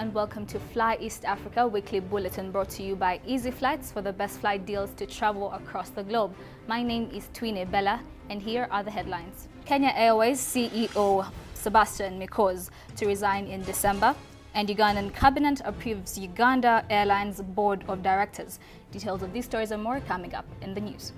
and welcome to Fly East Africa weekly bulletin brought to you by Easy Flights for the best flight deals to travel across the globe. My name is Twine Bella and here are the headlines. Kenya Airways CEO Sebastian Mikosz to resign in December, and Ugandan Cabinet approves Uganda Airlines Board of Directors. Details of these stories and more coming up in the news.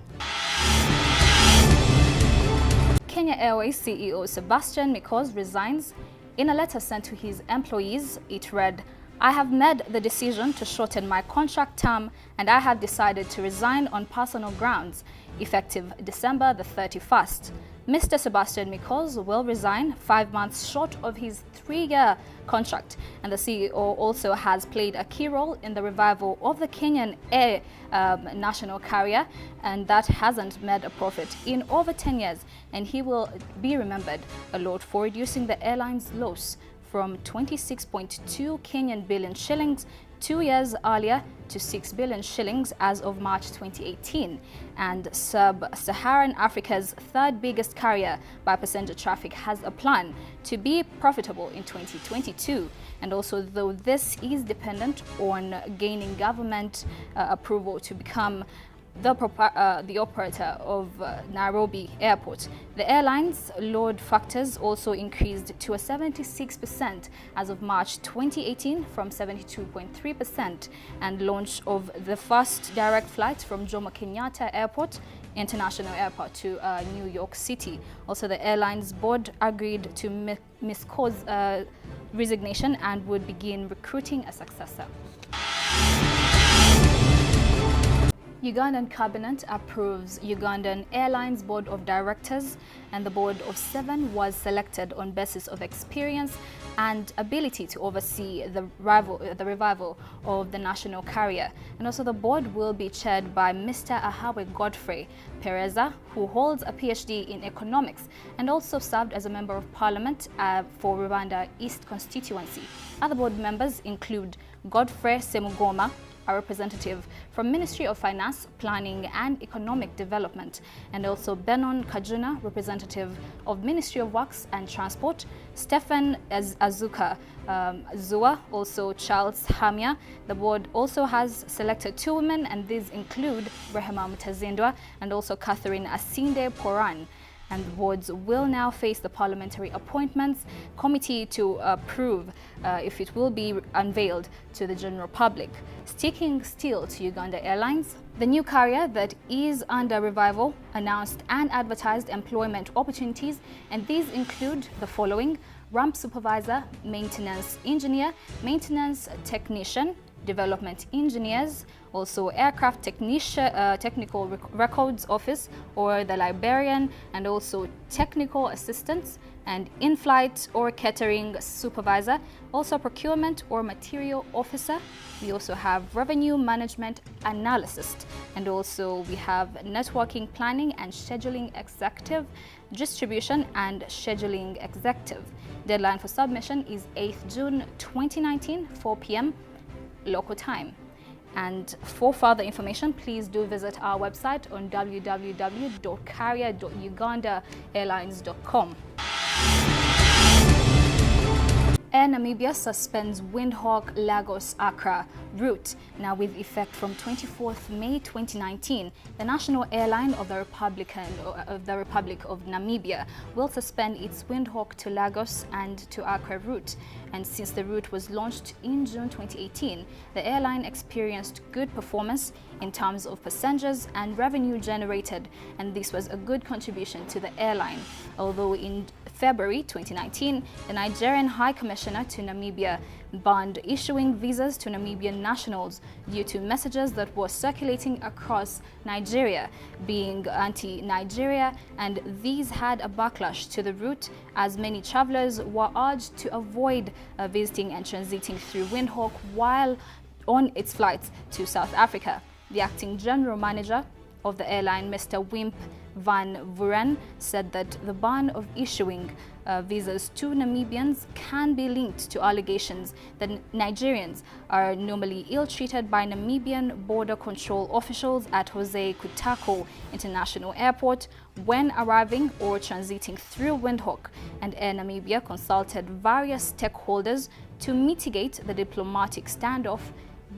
Kenya Airways CEO Sebastian Mikosz resigns. In a letter sent to his employees, it read, "I have made the decision to shorten my contract term and I have decided to resign on personal grounds, effective December the 31st. Mr. Sebastian Mikosz will resign 5 months short of his 3-year contract, and the CEO also has played a key role in the revival of the Kenyan air national carrier, and that hasn't made a profit in over 10 years, and he will be remembered a lot for reducing the airline's loss from 26.2 Kenyan billion shillings 2 years earlier to 6 billion shillings as of March 2018. And Sub-Saharan Africa's third biggest carrier by passenger traffic has a plan to be profitable in 2022. And also, though this is dependent on gaining government approval to become the operator of Nairobi Airport, the airline's load factors also increased to a 76% as of March 2018 from 72.3%, and launch of the first direct flight from Jomo Kenyatta Airport International Airport to New York City. Also, the airline's board agreed to Mikosz's resignation and would begin recruiting a successor. Ugandan Cabinet approves Ugandan Airlines Board of Directors, and the board of 7 was selected on basis of experience and ability to oversee the revival of the national carrier. And also the board will be chaired by Mr. Ahawe Godfrey Pereza, who holds a PhD in economics and also served as a member of parliament for Rwanda East constituency. Other board members include Godfrey Semugoma, a representative from Ministry of Finance, Planning and Economic Development, and also Benon Kajuna, representative of Ministry of Works and Transport, Stephen Azuka Zua, also Charles Hamia. The board also has selected 2 women, and these include Rehema Mutazindwa and also Catherine Asinde Poran. And the boards will now face the Parliamentary Appointments Committee to approve if it will be unveiled to the general public. Sticking still to Uganda Airlines, the new carrier that is under revival announced and advertised employment opportunities, and these include the following: ramp supervisor, maintenance engineer, maintenance technician, development engineers, also aircraft technical records office or the librarian, and also technical assistants, and in-flight or catering supervisor, also procurement or material officer. We also have revenue management analyst, and also we have networking planning and scheduling executive, distribution and scheduling executive. Deadline for submission is 8th June 2019, 4 p.m. local time. And for further information, please do visit our website on www.carrier.ugandaairlines.com. Air Namibia suspends WINDHOEK-LAGOS-ACCRA route. Now, with effect from 24th May 2019, the national airline of the Republic of Namibia will suspend its Windhoek to Lagos and to Accra route. And since the route was launched in June 2018, the airline experienced good performance in terms of passengers and revenue generated, and this was a good contribution to the airline. Although in February 2019, the Nigerian High Commissioner to Namibia banned issuing visas to Namibian nationals due to messages that were circulating across Nigeria being anti-Nigeria, and these had a backlash to the route as many travelers were urged to avoid visiting and transiting through Windhoek while on its flights to South Africa. The acting general manager of the airline, Mr. Wimp van Vuren, said that the ban of issuing visas to Namibians can be linked to allegations that Nigerians are normally ill-treated by Namibian border control officials at Jose Kutako International Airport when arriving or transiting through Windhoek, and Air Namibia consulted various stakeholders to mitigate the diplomatic standoff,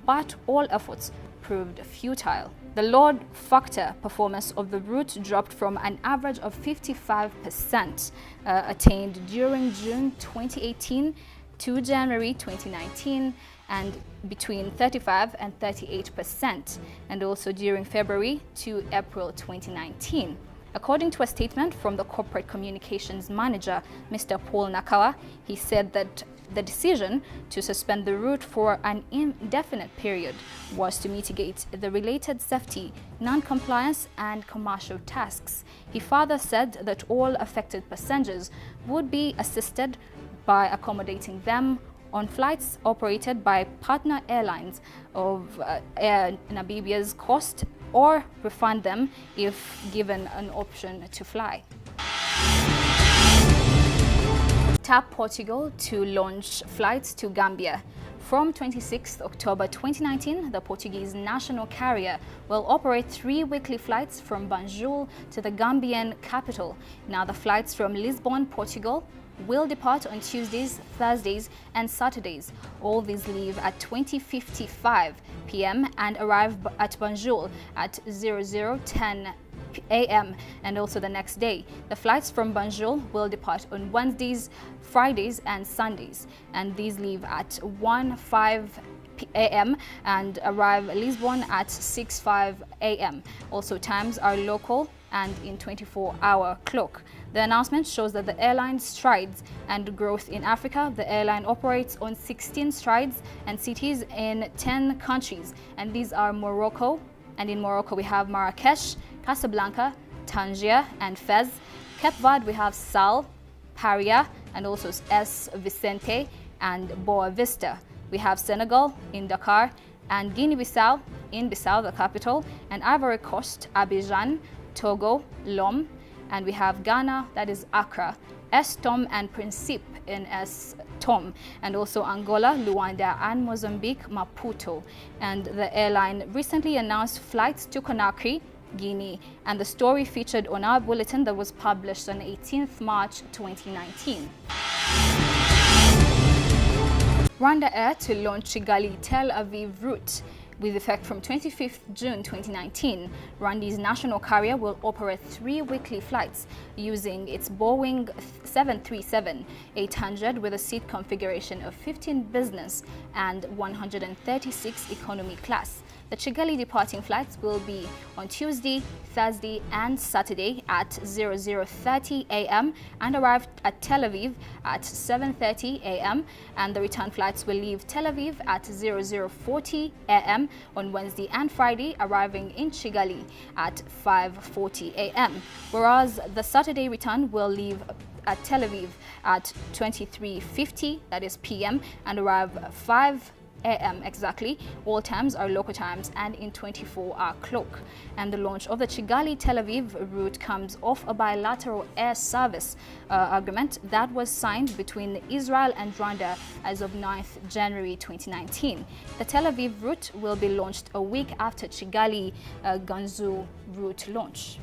but all efforts proved futile. The load factor performance of the route dropped from an average of 55% attained during June 2018 to January 2019, and between 35 and 38%, and also during February to April 2019. According to a statement from the corporate communications manager, Mr. Paul Nakawa, he said that the decision to suspend the route for an indefinite period was to mitigate the related safety, non-compliance and commercial tasks. He further said that all affected passengers would be assisted by accommodating them on flights operated by partner airlines of Air Namibia's cost, or refund them if given an option to fly. Tap Portugal to launch flights to Gambia. From 26 October 2019, the Portuguese national carrier will operate 3 weekly flights from Banjul to the Gambian capital. Now, the flights from Lisbon, Portugal, will depart on Tuesdays, Thursdays and Saturdays. All these leave at 20:55 p.m. and arrive at Banjul at 00:10 a.m. and also the next day. The flights from Banjul will depart on Wednesdays, Fridays and Sundays, and these leave at 1:05 a.m. and arrive Lisbon at 6:05 a.m. Also, times are local and in 24-hour clock. The announcement shows that the airline's strides and growth in Africa. The airline operates on 16 strides and cities in 10 countries, and these are Morocco, and in Morocco we have Marrakesh, Casablanca, Tangier and Fez. Cape Verde we have Sal, Paria and also S. Vicente and Boa Vista. We have Senegal in Dakar, and Guinea-Bissau in Bissau, the capital, and Ivory Coast, Abidjan, Togo, Lom, and we have Ghana, that is Accra, S. Tom and Principe in S. Tom, and also Angola, Rwanda, and Mozambique, Maputo. And the airline recently announced flights to Conakry, Guinea, and the story featured on our bulletin that was published on 18th March 2019. RwandAir to launch Kigali Tel Aviv route. With effect from 25th June 2019, Rwanda's national carrier will operate 3 weekly flights using its Boeing 737-800 with a seat configuration of 15 business and 136 economy class. The Kigali departing flights will be on Tuesday, Thursday and Saturday at 00:30 a.m. and arrive at Tel Aviv at 7:30 a.m. and the return flights will leave Tel Aviv at 00:40 a.m. on Wednesday and Friday, arriving in Kigali at 5:40 a.m. whereas the Saturday return will leave at Tel Aviv at 23:50, that is p.m. and arrive 5 a.m. exactly. All times are local times and in 24-hour clock. And the launch of the Kigali-Tel Aviv route comes off a bilateral air service agreement that was signed between Israel and Rwanda as of 9th January 2019. The Tel Aviv route will be launched a week after Kigali-Ganzu route launch.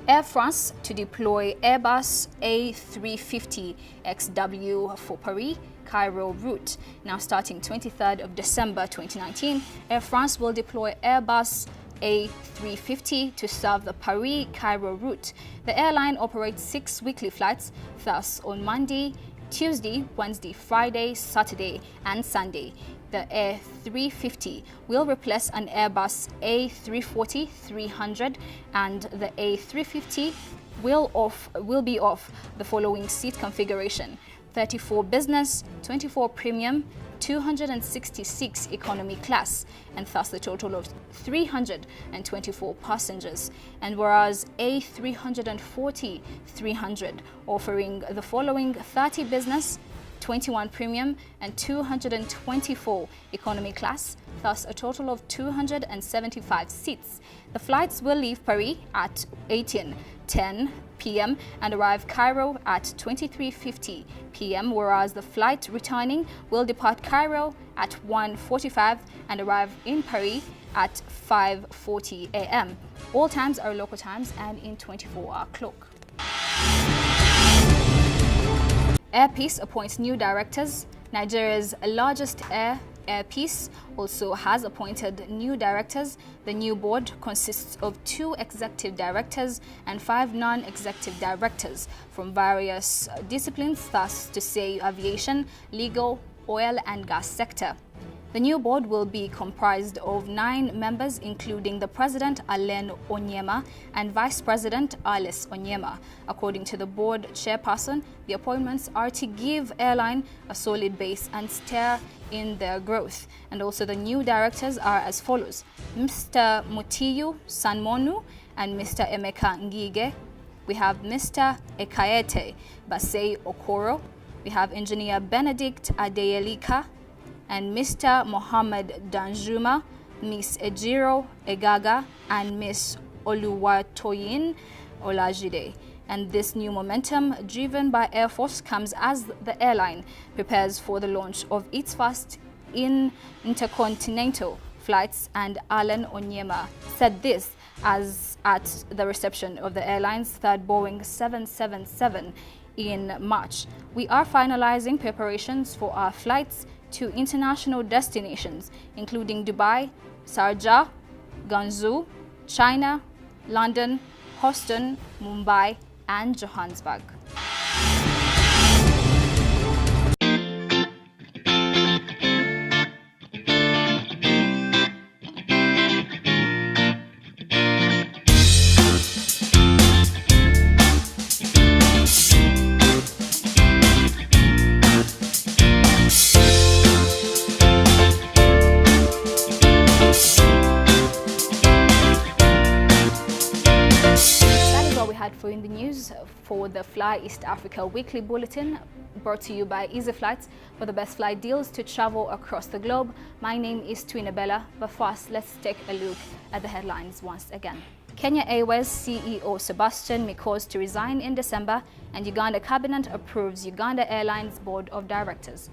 Air France to deploy Airbus A350 XWB for Paris Cairo route. Now, starting 23rd of December 2019, Air France will deploy Airbus A350 to serve the Paris Cairo route. The airline operates 6 weekly flights, thus on Monday, Tuesday, Wednesday, Friday, Saturday and Sunday. The A350 will replace an Airbus A340-300, and the A350 will be of the following seat configuration: 34 business, 24 premium, 266 economy class, and thus a total of 324 passengers. And whereas A340-300 offering the following 30 business, 21 premium and 224 economy class, thus a total of 275 seats. The flights will leave Paris at 18:10 p.m. and arrive Cairo at 23:50 p.m. whereas the flight returning will depart Cairo at 1:45 and arrive in Paris at 5:40 a.m. All times are local times and in 24-hour clock. Airpeace appoints new directors. Nigeria's largest Airpeace also has appointed new directors. The new board consists of 2 executive directors and 5 non-executive directors from various disciplines, thus to say aviation, legal, oil and gas sector. The new board will be comprised of 9 members, including the President, Alain Onyema, and Vice President, Alice Onyema. According to the board chairperson, the appointments are to give airline a solid base and steer in their growth. And also the new directors are as follows: Mr. Mutiyu Sanmonu and Mr. Emeka Ngige. We have Mr. Ekaete Basei Okoro. We have Engineer Benedict Adeyelika and Mr. Mohammed Danjuma, Miss Ejiro Egaga, and Miss Oluwatoyin Olajide. And this new momentum, driven by Air Force, comes as the airline prepares for the launch of its first intercontinental flights. And Alan Onyema said this as at the reception of the airline's third Boeing 777 in March. We are finalizing preparations for our flights to international destinations, including Dubai, Sharjah, Guangzhou, China, London, Houston, Mumbai, and Johannesburg. For in the news for the Fly East Africa Weekly Bulletin, brought to you by Easy Flights for the best flight deals to travel across the globe. My name is Twinabella, but first let's take a look at the headlines once again. Kenya Airways CEO Sebastian Mikosz to resign in December, and Uganda Cabinet approves Uganda Airlines Board of Directors.